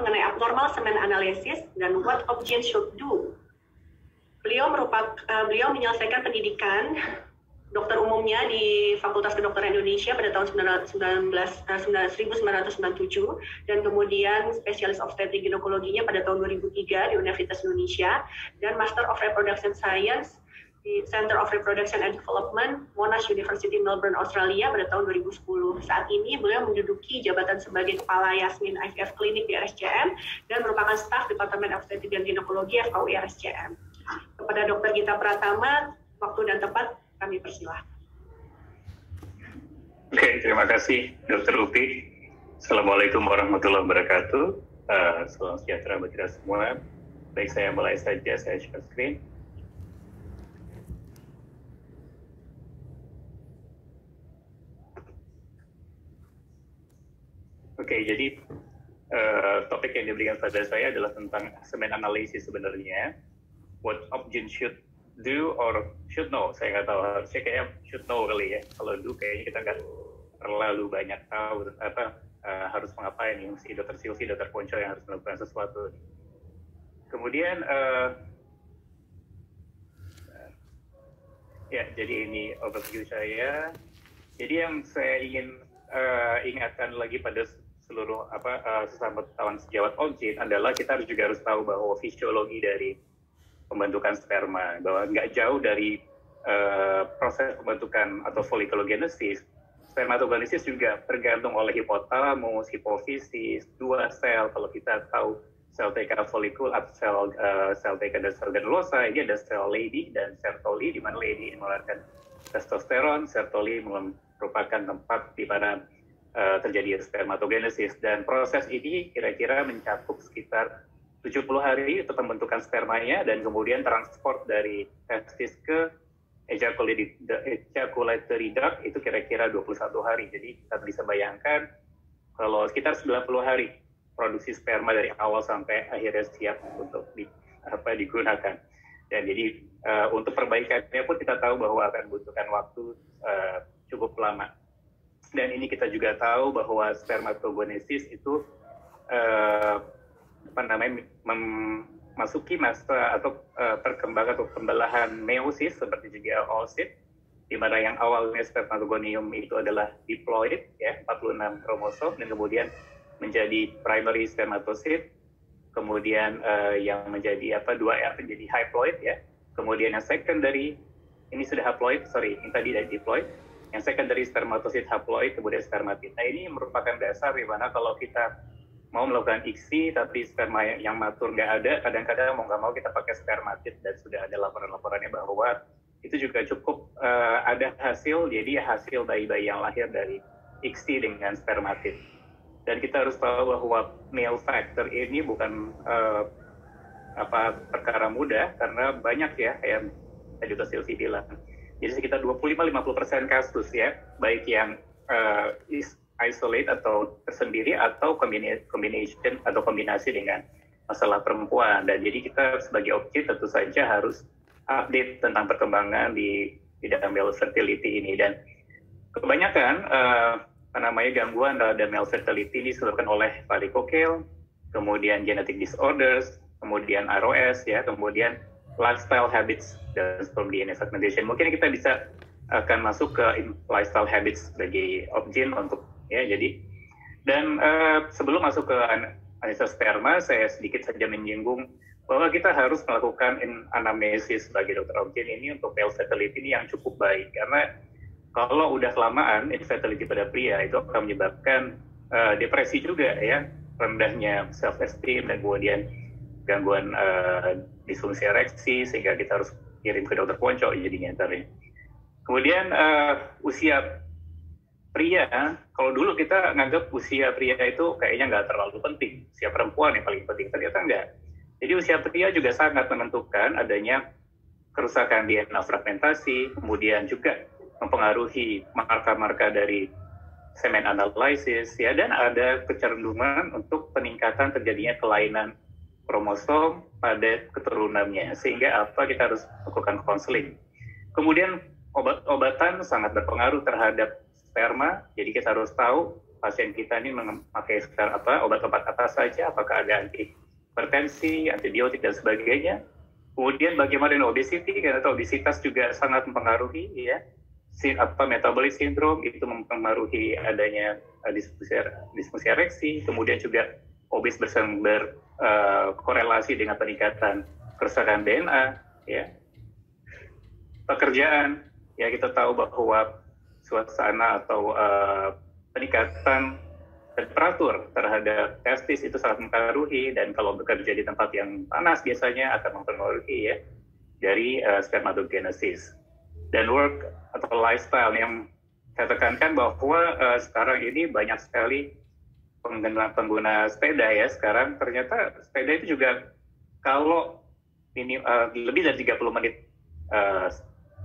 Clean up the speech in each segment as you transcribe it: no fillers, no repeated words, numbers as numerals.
mengenai abnormal semen analisis dan what Opgen should do. Beliau menyelesaikan pendidikan dokter umumnya di Fakultas Kedokteran Indonesia pada tahun 1997 dan kemudian spesialis obstetrik ginekologinya pada tahun 2003 di Universitas Indonesia dan Master of Reproduction Science di Center of Reproduction and Development Monash University Melbourne Australia pada tahun 2010. Saat ini beliau menduduki jabatan sebagai Kepala Yasmin IVF Klinik di RSCM dan merupakan staf Departemen Obstetrik dan Ginekologi FKUI RSCM. Kepada Dr. Gita Pratama, waktu dan tempat kami persilahkan. Oke, terima kasih Dr. Upi. Assalamualaikum warahmatullahi wabarakatuh. Salam sejahtera bagi kita semua. Baik, saya mulai saja, saya share screen. Oke, jadi topik yang diberikan pada saya adalah tentang semen analisis sebenarnya. What Opgen should do or should know, saya nggak tahu, harusnya kayak should know kali ya. Kalau do kayaknya kita nggak terlalu banyak tahu harus mengapain nih, mesti Dr. Silvi, Dr. Ponco yang harus melakukan sesuatu. Kemudian ya, jadi ini overview saya. Jadi yang saya ingin ingatkan lagi pada seluruh sesama kawan sejawat Opgen adalah kita juga harus tahu bahwa fisiologi dari pembentukan sperma, bahwa nggak jauh dari proses pembentukan atau folikulogenesis, spermatogenesis juga tergantung oleh hipotalamus, hipofisis, dua sel. Kalau kita tahu sel TK folikul atau sel TK dan sel granulosa, ini ada sel Leydig dan Sertoli, di mana Leydig mengeluarkan testosteron, Sertoli merupakan tempat di mana terjadi spermatogenesis, dan proses ini kira-kira mencakup sekitar 70 hari untuk pembentukan spermanya dan kemudian transport dari testis ke ejaculatory duct itu kira-kira 21 hari. Jadi kita bisa bayangkan kalau sekitar 90 hari produksi sperma dari awal sampai akhirnya siap untuk digunakan. Dan jadi untuk perbaikannya pun kita tahu bahwa akan membutuhkan waktu cukup lama. Dan ini kita juga tahu bahwa spermatogenesis itu memasuki masa atau perkembangan atau pembelahan meiosis seperti juga oosit, di mana yang awalnya spermatogonium itu adalah diploid ya, 46 kromosom, dan kemudian menjadi primary spermatocyte, kemudian yang menjadi 2R menjadi haploid ya, kemudian yang secondary ini sudah haploid, yang tadi dari diploid, yang secondary spermatocyte haploid, kemudian spermatid. Nah, ini merupakan dasar di mana kalau kita mau melakukan ICSI tapi sperma yang matur nggak ada, kadang-kadang mau nggak mau kita pakai spermatid, dan sudah ada laporan-laporannya bahwa itu juga cukup ada hasil, jadi hasil bayi-bayi yang lahir dari ICSI dengan spermatid. Dan kita harus tahu bahwa male factor ini bukan perkara mudah, karena banyak ya, kayak tadi Dr. Silvi bilang. Jadi sekitar 25-50% kasus ya, baik yang isolate atau tersendiri atau combination atau kombinasi dengan masalah perempuan. Dan jadi kita sebagai Opgen tentu saja harus update tentang perkembangan di dalam male fertility ini. Dan kebanyakan gangguan pada male fertility ini disebabkan oleh varicocele, kemudian genetic disorders, kemudian ROS ya, kemudian lifestyle habits dan sperm DNA fragmentation. Mungkin kita bisa akan masuk ke lifestyle habits sebagai Opgen untuk ya, jadi dan sebelum masuk ke analisis sperma, saya sedikit saja menyinggung bahwa kita harus melakukan anamnesis sebagai dokter Opgen ini untuk male fertility ini yang cukup baik, karena kalau udah kelamaan infertility pada pria itu akan menyebabkan depresi juga ya, rendahnya self esteem dan kemudian gangguan disfungsi ereksi, sehingga kita harus kirim ke dokter Ponco jadinya ntar. Kemudian usia pria, kalau dulu kita nganggap usia pria itu kayaknya nggak terlalu penting, usia perempuan yang paling penting, ternyata enggak. Jadi usia pria juga sangat menentukan adanya kerusakan DNA fragmentasi, kemudian juga mempengaruhi marker-marker dari semen analysis ya, dan ada kecenderungan untuk peningkatan terjadinya kelainan kromosom pada keturunannya, sehingga kita harus lakukan konseling. Kemudian obat-obatan sangat berpengaruh terhadap sperma, jadi kita harus tahu pasien kita ini memakai obat-obat apa saja, apakah ada antihipertensi, antibiotik dan sebagainya. Kemudian bagaimana dengan obesity, karena obesitas juga sangat mempengaruhi ya. Metabolic syndrome itu mempengaruhi adanya disfungsi ereksi, kemudian juga obes berkorelasi dengan peningkatan kerusakan DNA, ya. Pekerjaan, ya kita tahu bahwa suasana atau peningkatan temperatur terhadap testis itu sangat mempengaruhi, dan kalau bekerja di tempat yang panas biasanya akan mempengaruhi ya dari spermatogenesis. Dan work atau lifestyle yang saya tekankan bahwa sekarang ini banyak sekali pengguna sepeda ya. Sekarang ternyata sepeda itu juga kalau ini lebih dari 30 menit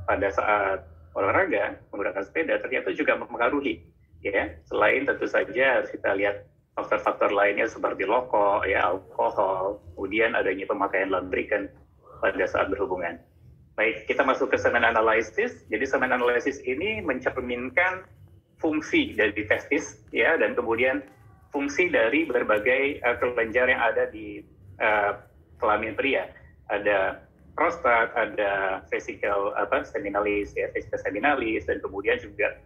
pada saat olahraga menggunakan sepeda ternyata juga mempengaruhi ya. Selain tentu saja harus kita lihat faktor-faktor lainnya seperti rokok, ya, alkohol, kemudian adanya pemakaian lubricant pada saat berhubungan. Baik, kita masuk ke semen analysis. Jadi semen analysis ini mencerminkan fungsi dari testis, ya, dan kemudian fungsi dari berbagai kelenjar yang ada di kelamin pria. Ada prostat, ada vesikel seminalis, ya, vesikel seminalis, dan kemudian juga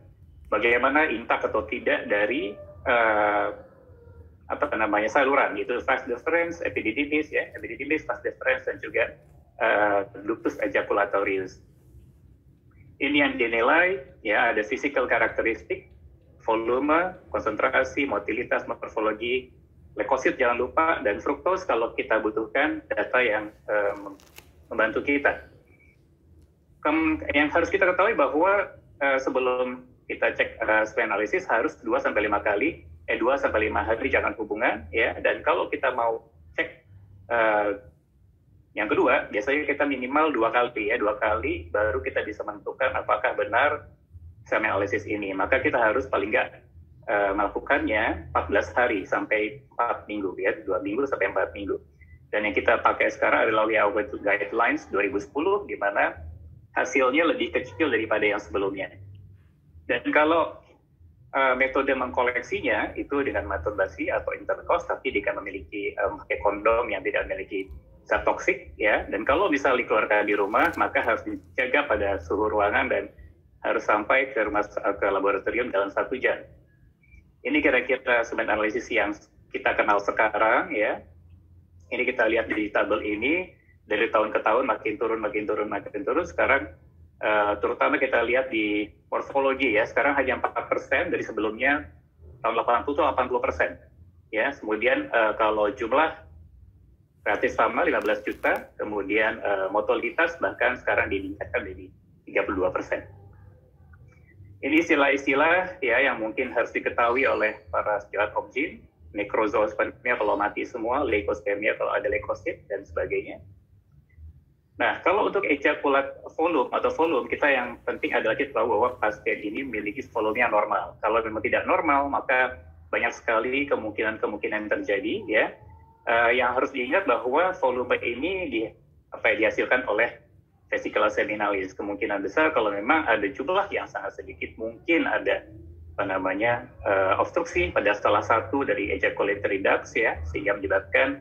bagaimana intak atau tidak dari saluran, itu vas deferens, epididymis, ya, epididymis, vas deferens, dan juga ductus ejaculatorius. Ini yang dinilai, ya, ada physical karakteristik, volume, konsentrasi, motilitas, morfologi, leukosit jangan lupa, dan fruktos kalau kita butuhkan data yang membantu kita. Yang harus kita ketahui bahwa sebelum kita cek semen analisis harus 2-5 kali, 2-5 hari jangan hubungan, ya. Dan kalau kita mau cek yang kedua, biasanya kita minimal 2 kali, ya, 2 kali baru kita bisa menentukan apakah benar semen analisis ini. Maka kita harus paling nggak melakukannya 14 hari sampai 4 minggu, ya, 2 minggu sampai 4 minggu. Dan yang kita pakai sekarang adalah WHO Guidelines 2010, di mana hasilnya lebih kecil daripada yang sebelumnya. Dan kalau metode mengkoleksinya itu dengan masturbasi atau intercourse, tapi dengan memiliki pakai kondom yang tidak memiliki zat toksik, ya. Dan kalau bisa dikeluarkan di rumah, maka harus dijaga pada suhu ruangan dan harus sampai ke laboratorium dalam 1 jam. Ini kira-kira semen analisis yang kita kenal sekarang, ya. Ini kita lihat di tabel ini dari tahun ke tahun makin turun. Sekarang terutama kita lihat di morfologi, ya. Sekarang hanya 4% dari sebelumnya tahun 80 itu 80%. Ya, kemudian kalau jumlah relatif sama 15 juta, kemudian motilitas bahkan sekarang ditingkatkan jadi 32%. Ini istilah-istilah, ya, yang mungkin harus diketahui oleh para sejawat obgyn, nekrozoospermia kalau mati semua, leukospermia kalau ada leukosit, dan sebagainya. Nah, kalau untuk ejakulat volume, kita yang penting adalah kita tahu bahwa pasien ini memiliki volume yang normal. Kalau memang tidak normal, maka banyak sekali kemungkinan terjadi, ya. Yang harus diingat bahwa volume ini dihasilkan oleh vesikel seminalis. Kemungkinan besar kalau memang ada jumlah yang sangat sedikit, mungkin ada obstruksi pada salah satu dari ejaculatory ducts, ya, sehingga menyebabkan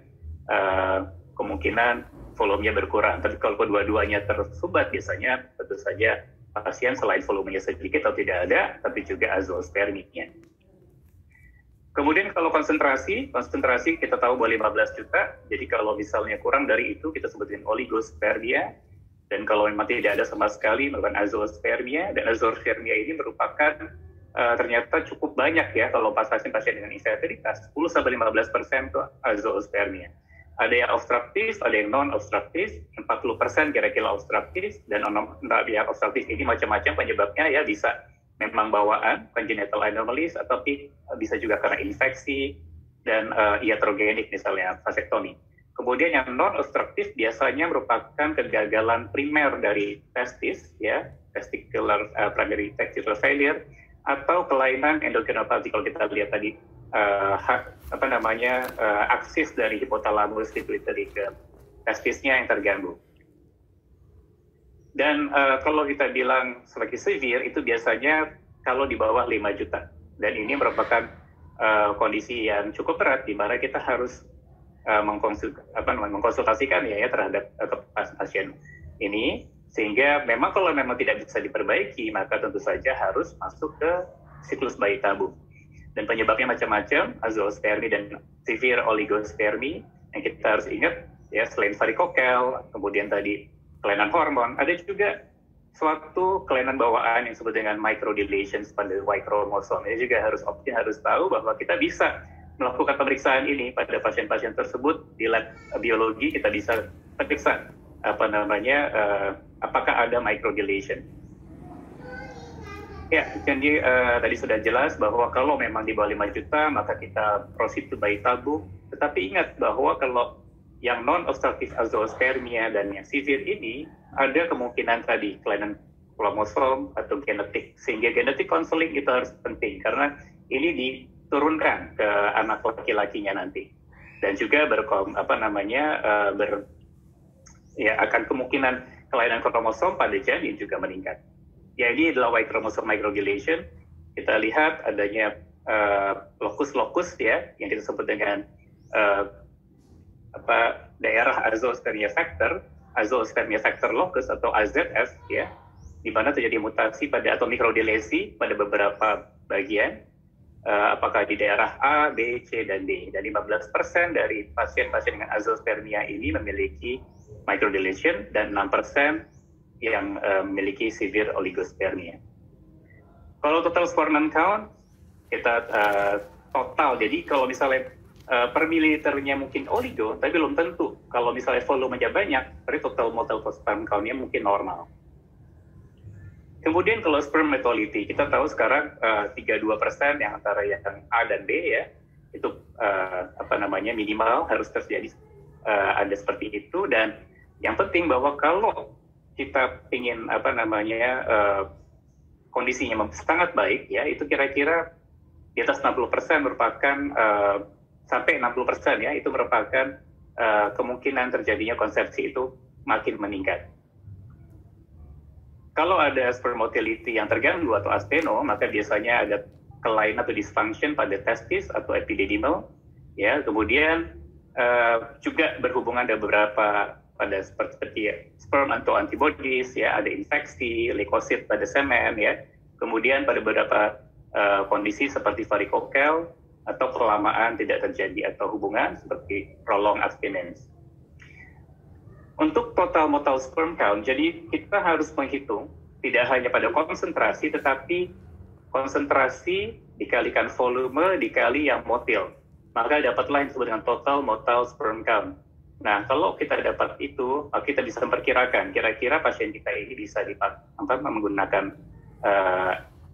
kemungkinan volumenya berkurang. Tapi kalau kedua-duanya tersumbat, biasanya tentu saja pasien selain volumenya sedikit atau tidak ada, tapi juga azoospermiknya. Kemudian kalau konsentrasi kita tahu bahwa 15 juta, jadi kalau misalnya kurang dari itu kita sebutin oligospermia, dan kalau memang tidak ada sama sekali merupakan azoospermia, dan azoospermia ini merupakan ternyata cukup banyak, ya, kalau pasien-pasien dengan infertilitas, 10-15% itu azoospermia. Ada yang obstruktif, ada yang non-obstruktif, 40% kira-kira obstruktif, dan yang obstruktif ini macam-macam penyebabnya, ya, bisa memang bawaan, congenital anomalies, atau bisa juga karena infeksi, dan iatrogenik misalnya, vasektomi. Kemudian yang non-obstruktif biasanya merupakan kegagalan primer dari testis, ya, testicular primary testicular failure, atau kelainan endokrinopati. Kalau kita lihat tadi, aksis dari hipotalamus pituitary ke testisnya yang terganggu. Dan kalau kita bilang sebagai severe, itu biasanya kalau di bawah 5 juta. Dan ini merupakan kondisi yang cukup berat di mana kita harus mengkonsultasikan ya terhadap pasien ini, sehingga memang kalau memang tidak bisa diperbaiki maka tentu saja harus masuk ke siklus bayi tabung. Dan penyebabnya macam-macam, azoospermia dan severe oligospermia. Yang kita harus ingat ya, selain varikokel, kemudian tadi kelainan hormon, ada juga suatu kelainan bawaan yang disebut dengan microdeletions pada Y kromosom. Ini juga harus tahu bahwa kita bisa melakukan pemeriksaan ini pada pasien-pasien tersebut di lab biologi. Kita bisa periksa apakah ada microdeletion. Ya, jadi tadi sudah jelas bahwa kalau memang di bawah 5 juta maka kita proceed to bayi tabung. Tetapi ingat bahwa kalau yang non-obstructive azoospermia dan yang severe ini ada kemungkinan tadi kelainan kromosom atau genetik, sehingga genetic counseling itu harus penting karena ini diturunkan ke anak laki-lakinya nanti, dan juga akan kemungkinan kelainan kromosom pada janin juga meningkat. Ya, ini adalah Y chromosome microdeletion. Kita lihat adanya lokus-lokus ya yang kita sebut dengan daerah azoospermia factor locus atau AZF ya, di mana terjadi mutasi atau mikrodelesi pada beberapa bagian, apakah di daerah A, B, C, dan D. Dan 15% dari pasien-pasien dengan azoospermia ini memiliki microdeletion dan 6% yang memiliki severe oligospermia. Kalau total sperm count kita total, jadi kalau misalnya per mililiternya mungkin oligo, tapi belum tentu. Kalau misalnya volumenya banyak, berarti total sperm count-nya mungkin normal. Kemudian kalau sperm motility, kita tahu sekarang 32% yang antara yang A dan B ya, itu minimal harus terjadi ada seperti itu. Dan yang penting bahwa kalau kita ingin kondisinya sangat baik ya, itu kira-kira di atas 60% merupakan sampai 60% ya, itu merupakan kemungkinan terjadinya konsepsi itu makin meningkat. Kalau ada sperm motility yang terganggu atau asteno, maka biasanya ada kelainan atau dysfunction pada testis atau epididymal ya. Kemudian juga berhubungan ada beberapa pada seperti sperm antibodies ya, ada infeksi leukosit pada semen ya. Kemudian pada beberapa kondisi seperti varikokel atau kelamaan tidak terjadi atau hubungan seperti prolonged abstinence. Untuk total sperm count, jadi kita harus menghitung tidak hanya pada konsentrasi, tetapi konsentrasi dikalikan volume dikali yang motil. Maka dapatlah yang disebut dengan total sperm count. Nah, kalau kita dapat itu, kita bisa memperkirakan kira-kira pasien kita ini bisa menggunakan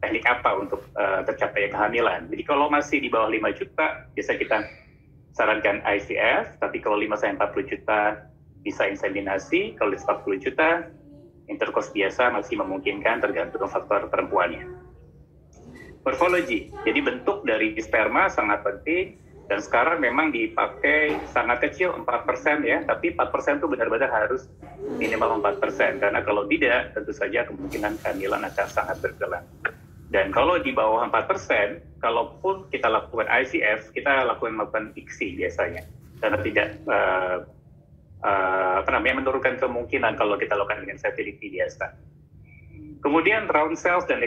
teknik apa untuk tercapai kehamilan. Jadi kalau masih di bawah 5 juta, biasa kita sarankan IVF, tapi kalau 5-40 juta bisa inseminasi, kalau di 40 juta, intercourse biasa masih memungkinkan tergantung faktor perempuannya. Morfologi, jadi bentuk dari sperma sangat penting, dan sekarang memang dipakai sangat kecil, 4% ya, tapi 4% itu benar-benar harus minimal 4%, karena kalau tidak, tentu saja kemungkinan kehamilan akan sangat berkurang. Dan kalau di bawah 4%, kalaupun kita lakukan IVF, kita melakukan ICSI biasanya, karena tidak menurunkan kemungkinan kalau kita lakukan dengan fertility biasa. Kemudian round cells dan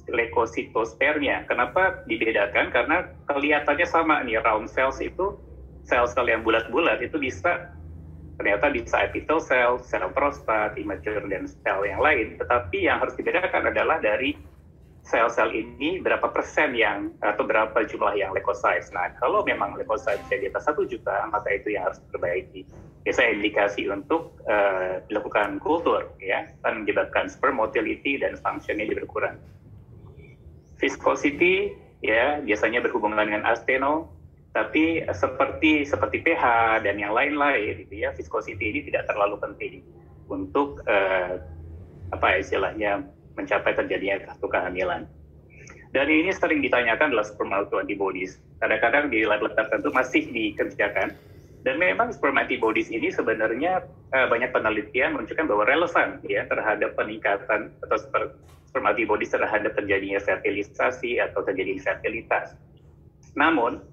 leukositospermia. Kenapa dibedakan? Karena kelihatannya sama nih, round cells itu sel-sel yang bulat-bulat itu ternyata bisa epithel cell, sel prostat, immature dan sel yang lain. Tetapi yang harus dibedakan adalah dari sel-sel ini berapa persen atau berapa jumlah yang leukocytes. Nah, kalau memang leukocytes di atas 1 juta, maka itu yang harus diperbaiki. Biasanya indikasi untuk dilakukan kultur, ya, dan menyebabkan sperm motility dan functionnya jadi berkurang. Viscosity, ya, biasanya berhubungan dengan asteno, tapi seperti pH dan yang lain-lain, gitu ya, viscosity ini tidak terlalu penting untuk mencapai terjadinya satu kehamilan. Dan ini sering ditanyakan adalah sperm autoantibodies. Kadang-kadang di lab-lab tertentu masih dikerjakan. Dan memang sperm antibodies ini sebenarnya banyak penelitian menunjukkan bahwa relevan ya terhadap peningkatan atau sperm antibodies terhadap terjadinya fertilisasi atau terjadi infertilitas. Namun,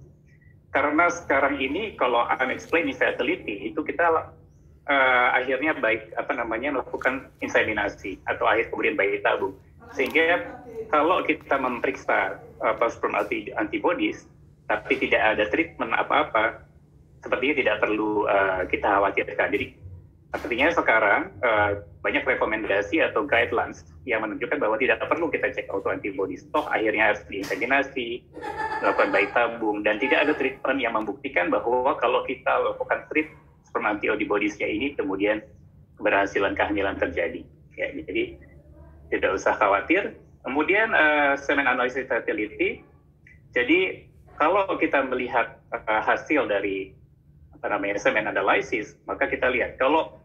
karena sekarang ini kalau unexplained infertility itu kita akhirnya melakukan inseminasi atau akhir kemudian bayi tabung. Sehingga kalau kita memeriksa sperm antibodies tapi tidak ada treatment apa-apa, sepertinya tidak perlu kita khawatirkan. Jadi artinya sekarang banyak rekomendasi atau guidelines yang menunjukkan bahwa tidak perlu kita cek autoantibodies. Toh akhirnya harus diinseminasi, melakukan bayi tabung, dan tidak ada treatment yang membuktikan bahwa kalau kita lakukan treat sperm antibodies-nya ini kemudian keberhasilan kehamilan terjadi. Ya, jadi tidak usah khawatir. Kemudian semen analysis fertility. Jadi kalau kita melihat hasil dari semen analysis, maka kita lihat kalau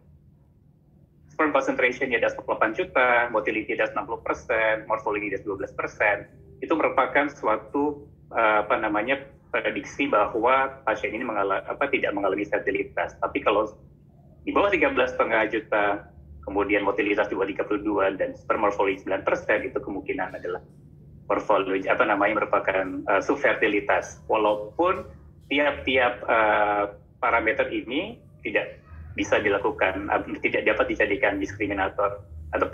sperm concentration-nya ada 8 juta, motility ada 60%, morphology ada 12%, itu merupakan suatu prediksi bahwa pasien ini tidak mengalami fertilitas. Tapi kalau di bawah 13,5 juta, kemudian motilitas di bawah 32 dan sperm morphology 9%, itu kemungkinan adalah morphology merupakan subfertilitas. Walaupun tiap-tiap parameter ini tidak bisa dilakukan, tidak dapat dijadikan diskriminator atau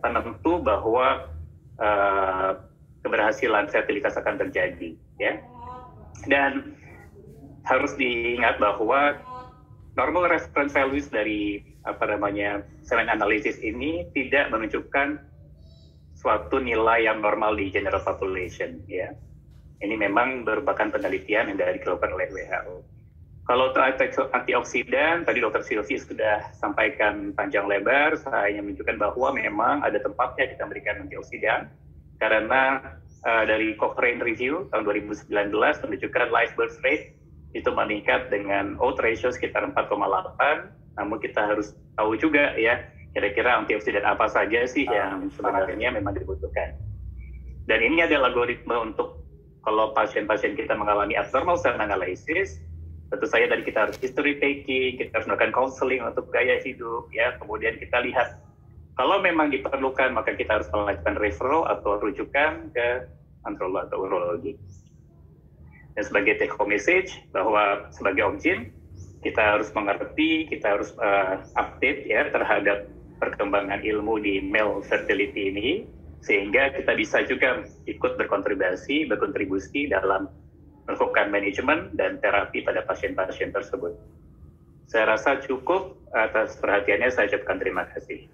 penentu bahwa keberhasilan fertilitas akan terjadi, ya. Dan harus diingat bahwa normal reference values dari semen analysis ini tidak menunjukkan suatu nilai yang normal di general population, ya. Ini memang merupakan penelitian yang dilakukan oleh WHO. Kalau antioksidan, tadi Dr. Sylvie sudah sampaikan panjang lebar, saya ingin menunjukkan bahwa memang ada tempatnya kita memberikan antioksidan, karena dari Cochrane Review tahun 2019 menunjukkan live birth rate itu meningkat dengan odds ratio sekitar 4,8, namun kita harus tahu juga ya, kira-kira antioksidan apa saja sih yang sebenarnya memang dibutuhkan. Dan ini ada algoritma untuk kalau pasien-pasien kita mengalami abnormal semen analysis, tentu saja dari kita harus history taking, kita harus melakukan counseling untuk gaya hidup, ya. Kemudian kita lihat kalau memang diperlukan, maka kita harus melakukan referral atau rujukan ke androlog atau urologi. Dan sebagai take home message bahwa sebagai OBGYN kita harus mengerti, kita harus update ya terhadap perkembangan ilmu di male fertility ini, sehingga kita bisa juga ikut berkontribusi dalam melakukan manajemen dan terapi pada pasien-pasien tersebut. Saya rasa cukup. Atas perhatiannya saya ucapkan terima kasih.